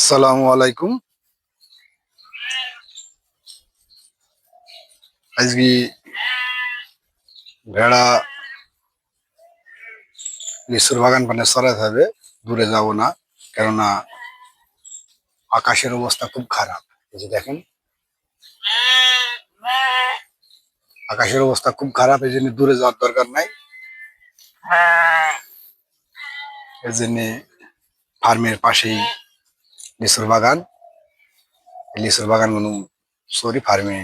আসসালামু আলাইকুম। আজকে ভেড়া লিচুর বাগান পানে চড়াতে হবে, দূরে যাব না। কেননা আকাশের অবস্থা খুব খারাপ। এই যে দেখেন, আকাশের অবস্থা খুব খারাপ, এই জন্য দূরে যাওয়ার দরকার নাই। এই জন্য ফার্মের পাশেই লিচুর বাগান, এই লিচুর বাগান গুলো সরি ফার্মে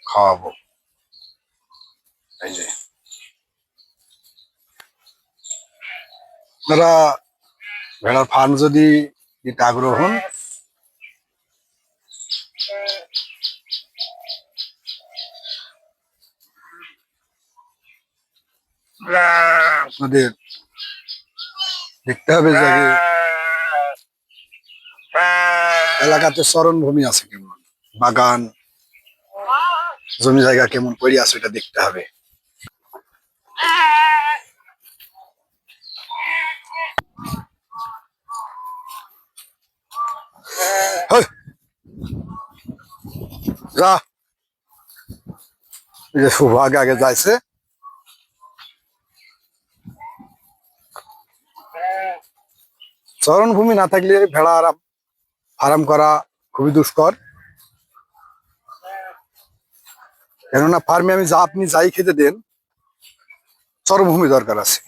খাওয়াবো। এই যে আপনারা ভেড়ার ফার্ম যদি দিতে আগ্রহ হন, আপনাদের দেখতে হবে যে আগে এলাকাতে চরণভূমি আছে কেমন, বাগান জমি জায়গা কেমন পড়ে আছে, এটা দেখতে হবে। হেই, যা, এই যে শুভ আগে আগে যাইছে। চরণভূমি না থাকলে ভেড়া ফার্ম করা খুবই দুষ্কর। কেননা ফার্মে আমি যা আপনি যাই খেতে দেন, চরণভূমি দরকার আছে।